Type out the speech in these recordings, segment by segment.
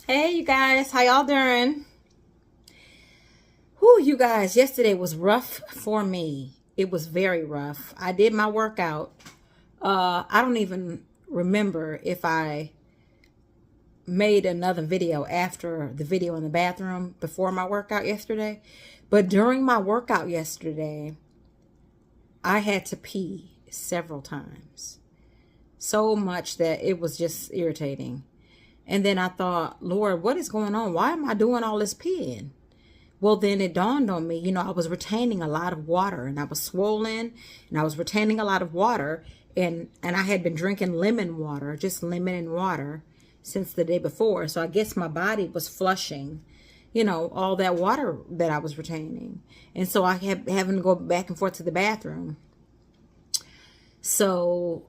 Hey, you guys, how y'all doing? Whew, you guys, yesterday was rough for me. It was very rough. I did my workout. I don't even remember if I made another video after the video in the bathroom before my workout yesterday. But during my workout yesterday, I had to pee several times. So much that it was just irritating. And then I thought, Lord, what is going on? Why am I doing all this peeing? Well, then it dawned on me, I was retaining a lot of water and I was swollen and I was retaining a lot of water and I had been drinking lemon water, just lemon and water since the day before. So I guess my body was flushing, all that water that I was retaining. And so I kept having to go back and forth to the bathroom. So,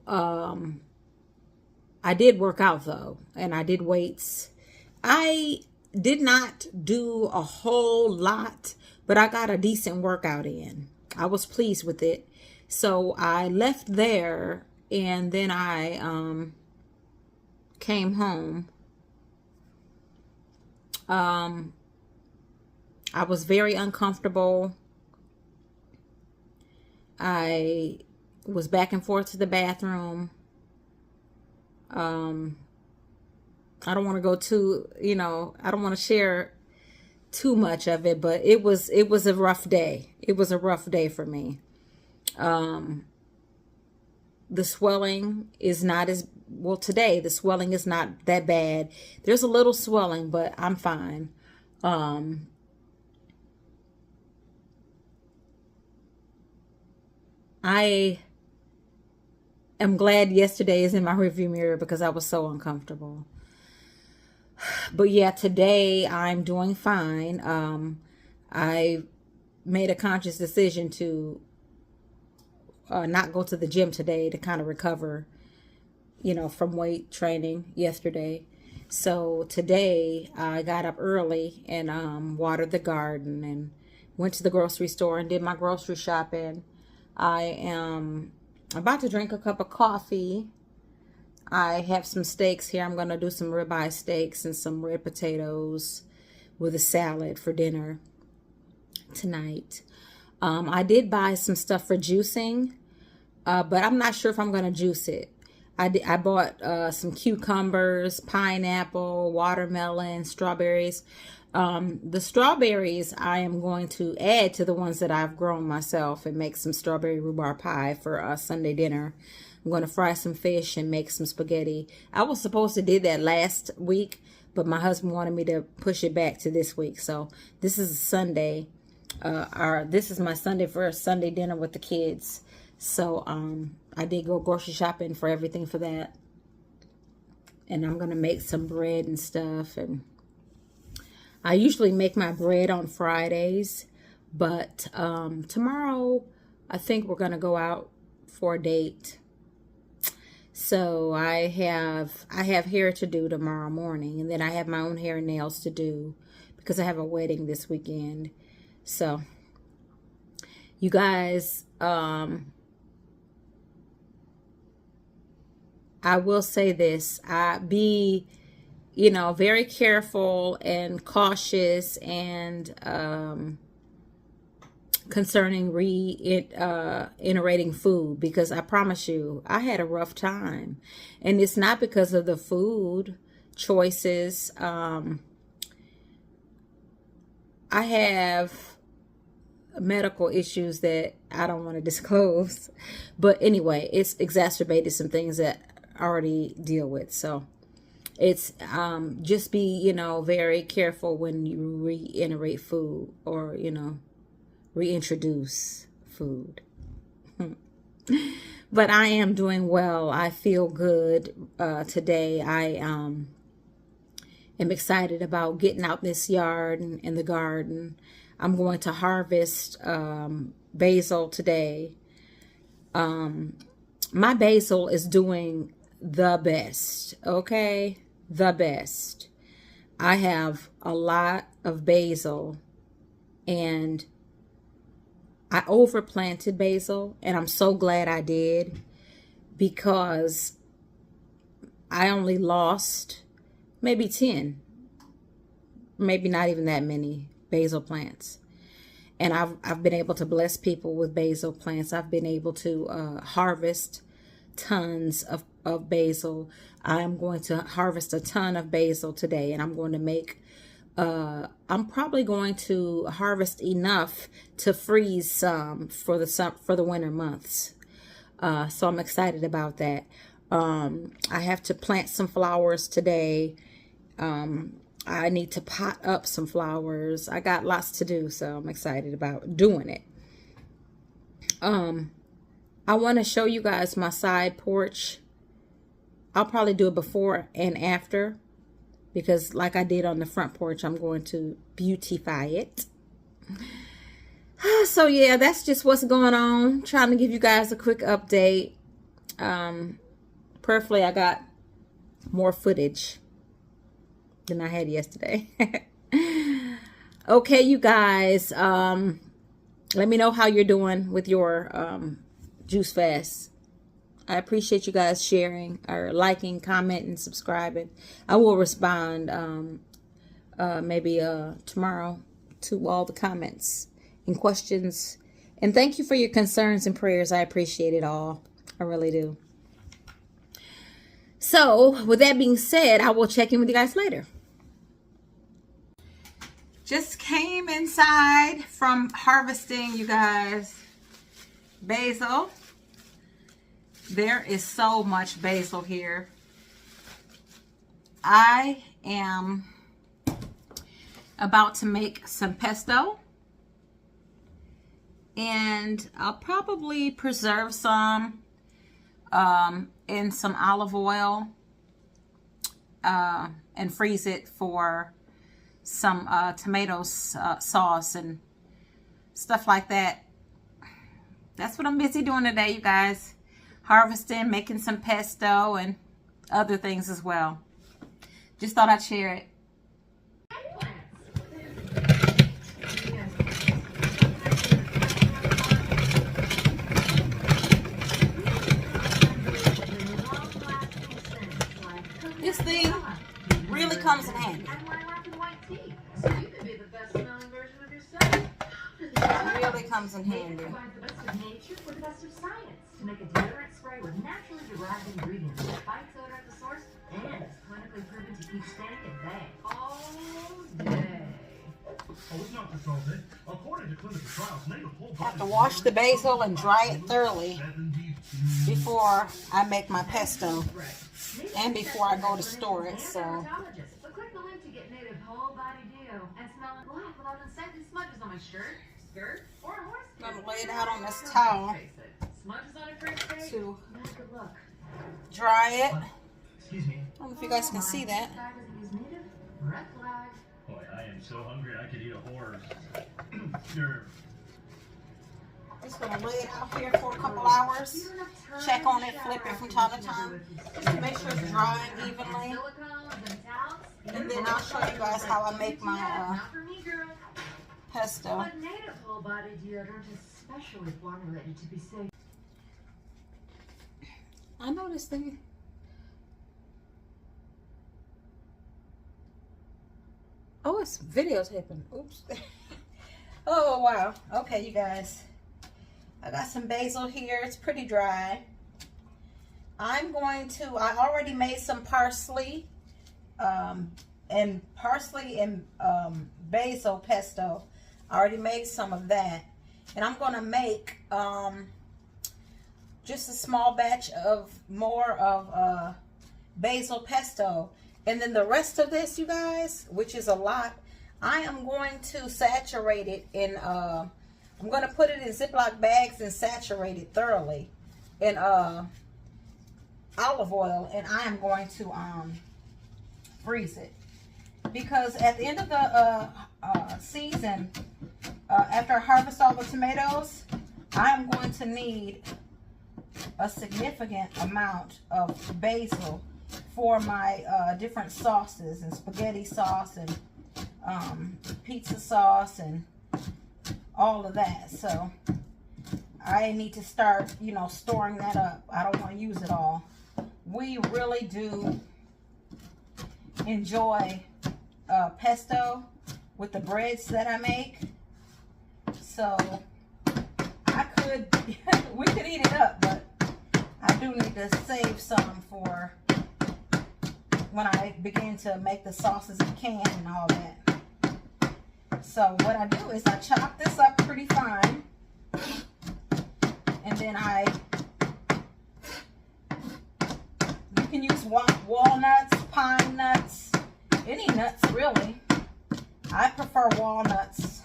I did work out though, and I did weights. I did not do a whole lot, but I got a decent workout in. I was pleased with it. So I left there and then I came home. I was very uncomfortable. I was back and forth to the bathroom. I don't want to go too, I don't want to share too much of it, but it was a rough day. It was a rough day for me. The swelling is not as well today. The swelling is not that bad. There's a little swelling, but I'm fine. I am glad yesterday is in my rearview mirror because I was so uncomfortable. But yeah, today I'm doing fine. I made a conscious decision to not go to the gym today to kind of recover, from weight training yesterday. So today I got up early and watered the garden and went to the grocery store and did my grocery shopping. I am about to drink a cup of coffee. I have some steaks here. I'm going to do some ribeye steaks and some red potatoes with a salad for dinner tonight. I did buy some stuff for juicing, but I'm not sure if I'm going to juice it. I bought some cucumbers, pineapple, watermelon, strawberries. The strawberries I am going to add to the ones that I've grown myself and make some strawberry rhubarb pie for Sunday dinner. I'm going to fry some fish and make some spaghetti. I was supposed to do that last week, but my husband wanted me to push it back to this week. So this is a Sunday. This is my Sunday for a Sunday dinner with the kids. So I did go grocery shopping for everything for that. And I'm going to make some bread and stuff. And I usually make my bread on Fridays. But tomorrow, I think we're going to go out for a date. So I have hair to do tomorrow morning, and then I have my own hair and nails to do because I have a wedding this weekend. So you guys, I will say this, be, very careful and cautious and concerning reiterating food, because I promise you I had a rough time, and it's not because of the food choices. I have medical issues that I don't want to disclose, but anyway, it's exacerbated some things that I already deal with. So it's just be, very careful when you reiterate food or reintroduce food. But I am doing well. I feel good today. I am excited about getting out this yard and in the garden. I'm going to harvest basil today. My basil is doing the best, okay? The best. I have a lot of basil, and I overplanted basil, and I'm so glad I did, because I only lost maybe 10 maybe not even that many basil plants. And I've been able to bless people with basil plants. I've been able to harvest tons of basil. I'm going to harvest a ton of basil today, and I'm going to make I'm probably going to harvest enough to freeze some for the winter months. So I'm excited about that. I have to plant some flowers today. I need to pot up some flowers. I got lots to do, so I'm excited about doing it. I want to show you guys my side porch. I'll probably do it before and after, because like I did on the front porch, I'm going to beautify it. So yeah, that's just what's going on. Trying to give you guys a quick update. Prayerfully, I got more footage than I had yesterday. Okay, you guys, let me know how you're doing with your juice fast. I appreciate you guys sharing or liking, commenting, subscribing. I will respond maybe tomorrow to all the comments and questions. And thank you for your concerns and prayers. I appreciate it all. I really do. So with that being said, I will check in with you guys later. Just came inside from harvesting, you guys, basil. There is so much basil here. I am about to make some pesto, and I'll probably preserve some in some olive oil and freeze it for some tomato sauce and stuff like that. That's what I'm busy doing today, you guys. Harvesting, making some pesto, and other things as well. Just thought I'd share it. This thing really comes in handy. It really comes in handy. To make a deodorant spray with naturally derived ingredients that fights odor at the source and is clinically proven to keep stank at bay all day. Oh, it's not just all day. According to clinical trials, native whole body. Have to wash the basil and dry it thoroughly before I make my pesto and before I go to store it. So. But click the link to get native whole body deo and smell it black without unscented smudges on my shirt, skirt, or a horse. I'm gonna lay it out on this towel to dry it. Excuse me. I don't know if you guys can see that. Boy, I am so hungry I could eat a horse. Sure. Just gonna lay it out here for a couple hours. Check on it, flip it from time to time, just to make sure it's drying evenly. And then I'll show you guys how I make my pesto. But native whole body deodorant is specially formulated to be safe. I know this thing. Oh, it's videotaping. Oops. Oh, wow. Okay, you guys. I got some basil here. It's pretty dry. I already made some parsley and basil pesto. I already made some of that. And I'm going to make just a small batch of more of basil pesto. And then the rest of this, you guys, which is a lot, I am going to saturate it in, I'm going to put it in Ziploc bags and saturate it thoroughly in olive oil. And I am going to freeze it. Because at the end of the season, after I harvest all the tomatoes, I am going to need a significant amount of basil for my different sauces and spaghetti sauce and pizza sauce and all of that. So I need to start, storing that up. I don't want to use it all. We really do enjoy pesto with the breads that I make. So I could, we could eat it up, but I do need to save some for when I begin to make the sauces in can and all that. So what I do is I chop this up pretty fine, and then you can use walnuts, pine nuts, any nuts really. I prefer walnuts,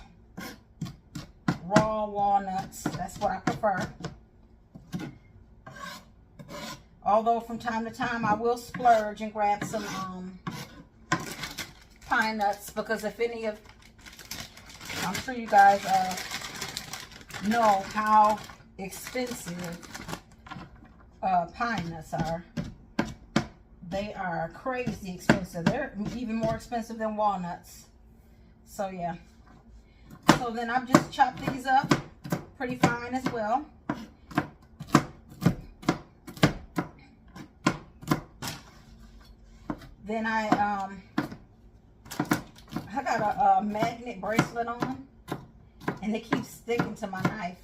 raw walnuts. That's what I prefer. Although from time to time I will splurge and grab some pine nuts, because if any of, I'm sure you guys know how expensive pine nuts are. They are crazy expensive. They're even more expensive than walnuts. So yeah. So then I've just chopped these up pretty fine as well. Then I got a magnet bracelet on, and it keeps sticking to my knife.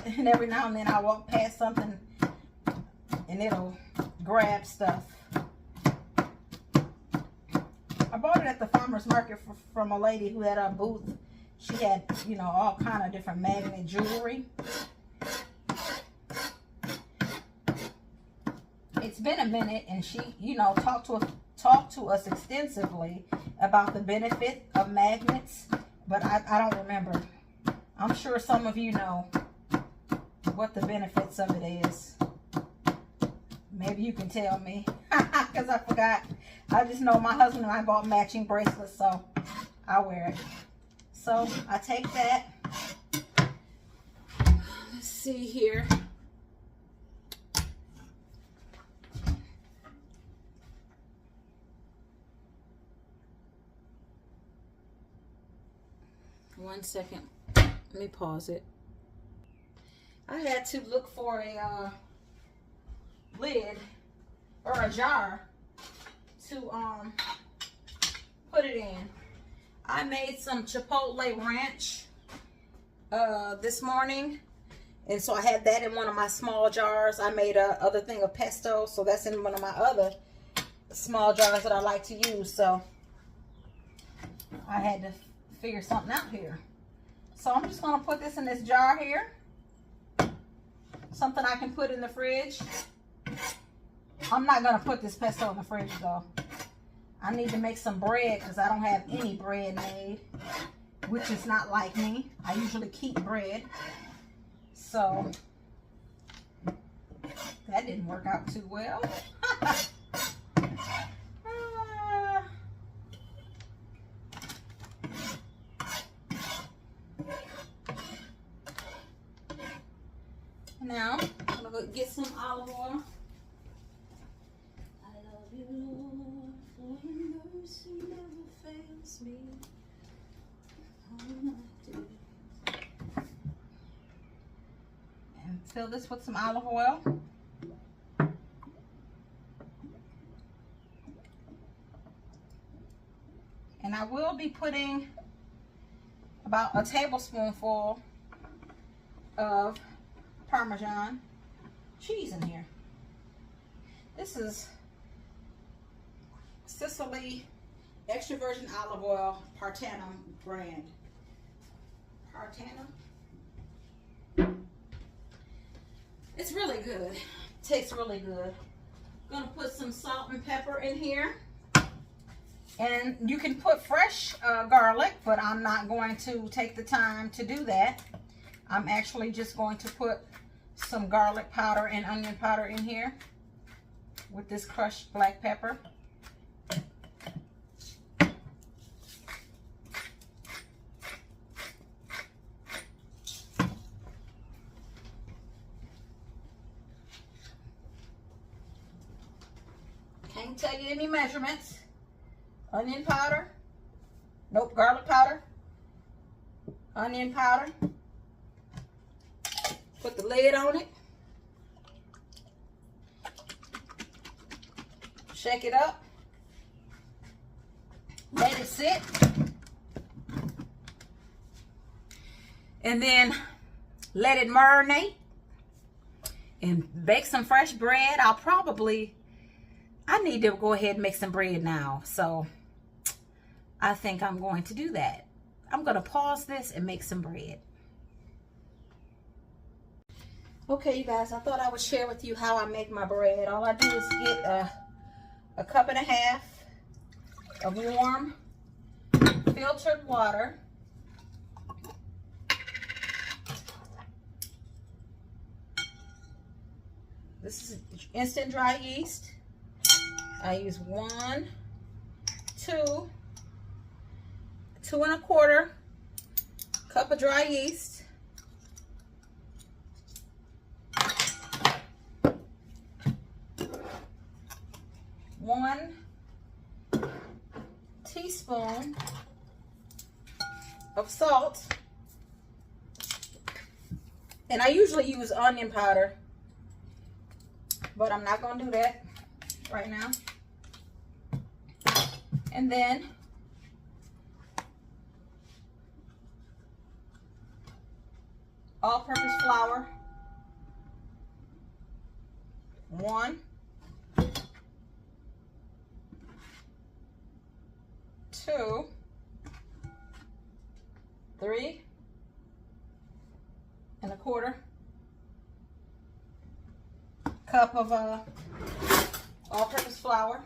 And every now and then I walk past something and it'll grab stuff. I bought it at the farmer's market from a lady who had a booth. She had, you know, all kind of different magnet jewelry. It's been a minute, and she, you know, talked to us extensively about the benefit of magnets, but I don't remember. I'm sure some of you know what the benefits of it is. Maybe you can tell me, because I forgot. I just know my husband and I bought matching bracelets, so I wear it. So I take that. Let's see here. One second. Let me pause it. I had to look for a lid or a jar to put it in. I made some Chipotle ranch this morning, and so I had that in one of my small jars. I made a other thing of pesto, so that's in one of my other small jars that I like to use. So I had to figure something out here. So I'm just going to put this in this jar here. Something I can put in the fridge. I'm not going to put this pesto in the fridge though. I need to make some bread because I don't have any bread made, which is not like me. I usually keep bread. So that didn't work out too well. Now, I'm going to go get some olive oil. I love you, Lord, for your mercy never fails me. And fill this with some olive oil. And I will be putting about a tablespoonful of Parmesan cheese in here. This is Sicily extra virgin olive oil, Partanum brand. Partanum. It's really good. Tastes really good. Gonna put some salt and pepper in here. And you can put fresh garlic, but I'm not going to take the time to do that. I'm actually just going to put some garlic powder and onion powder in here with this crushed black pepper. Can't tell you any measurements. Onion powder. Nope, garlic powder. Onion powder. Put the lid on it. Shake it up. Let it sit. And then let it marinate and bake some fresh bread. I need to go ahead and make some bread now. So I think I'm going to do that. I'm going to pause this and make some bread. Okay, you guys, I thought I would share with you how I make my bread. All I do is get a cup and a half of warm filtered water. This is instant dry yeast. I use 1, 2, 2 1/4 cup of dry yeast. 1 teaspoon of salt. And I usually use onion powder, but I'm not going to do that right now. And then all-purpose flour. 1, 2, 3 1/4 cup of all-purpose flour.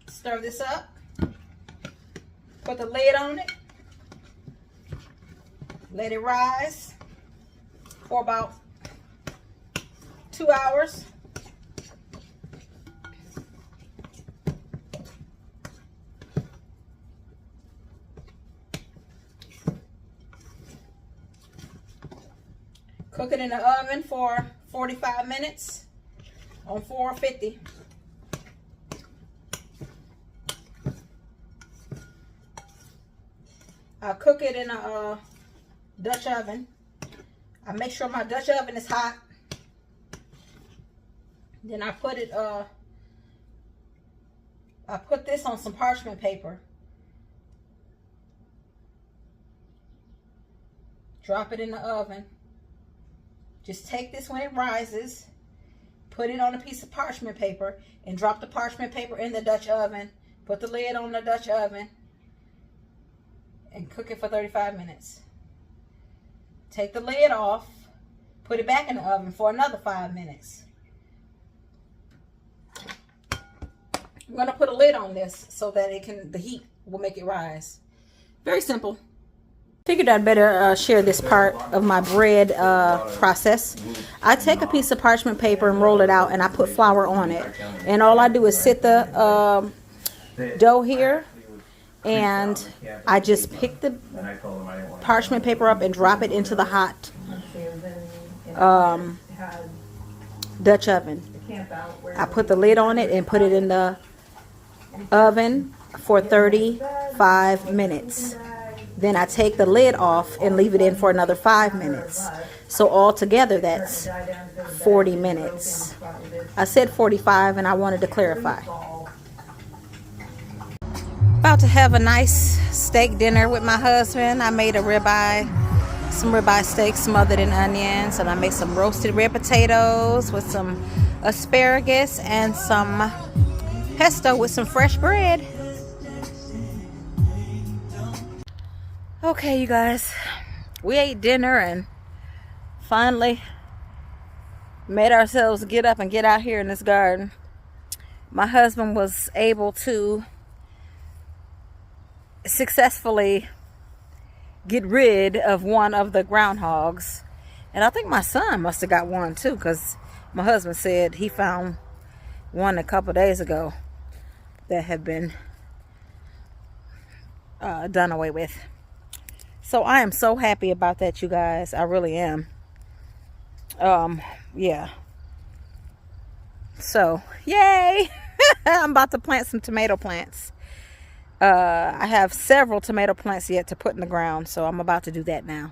Stir this up. Put the lid on it. Let it rise for about 2 hours. Cook it in the oven for 45 minutes on 450. I cook it in a Dutch oven. I make sure my Dutch oven is hot. Then I put it, I put this on some parchment paper. Drop it in the oven. Just take this when it rises, put it on a piece of parchment paper, and drop the parchment paper in the Dutch oven. Put the lid on the Dutch oven and cook it for 35 minutes. Take the lid off, put it back in the oven for another 5 minutes. I'm going to put a lid on this so that the heat will make it rise. Very simple. Figured I'd better share this part of my bread process. I take a piece of parchment paper and roll it out, and I put flour on it. And all I do is sit the dough here, and I just pick the parchment paper up and drop it into the hot Dutch oven. I put the lid on it and put it in the oven for 35 minutes. Then I take the lid off and leave it in for another 5 minutes. So altogether, that's 40 minutes. I said 45, and I wanted to clarify. About to have a nice steak dinner with my husband. I made some ribeye steak smothered in onions, and I made some roasted red potatoes with some asparagus and some pesto with some fresh bread. Okay, you guys, we ate dinner and finally made ourselves get up and get out here in this garden. My husband was able to successfully get rid of one of the groundhogs, and I think my son must have got one too, because my husband said he found one a couple days ago that had been done away with. So I am so happy about that, you guys. I really am. Yeah. So, yay! I'm about to plant some tomato plants. I have several tomato plants yet to put in the ground, so I'm about to do that now.